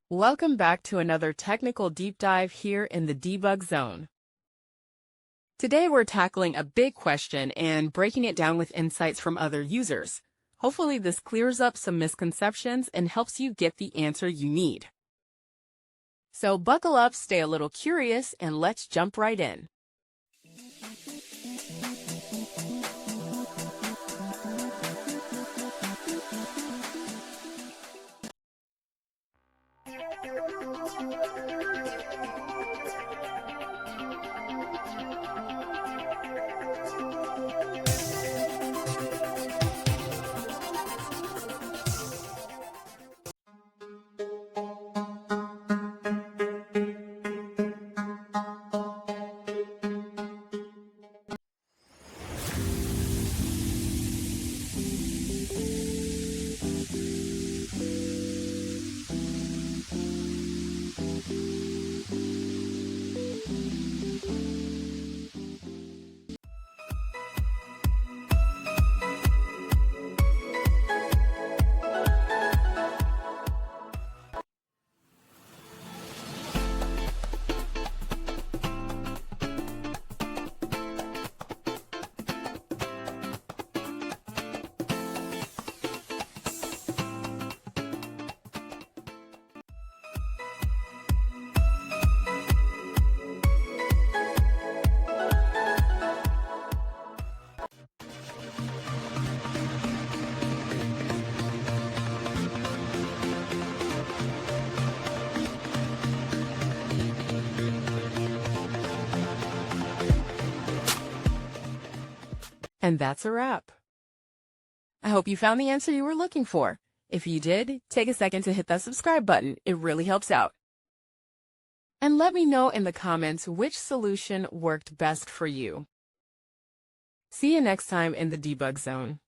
Welcome back to another technical deep dive here in the debug zone. Today we're tackling a big question and breaking it down with insights from other users. Hopefully this clears up some misconceptions and helps you get the answer you need. So buckle up, stay a little curious, and let's jump right in. And that's a wrap. I hope you found the answer you were looking for. If you did, take a second to hit that subscribe button. It really helps out. And let me know in the comments which solution worked best for you. See you next time in the debug zone.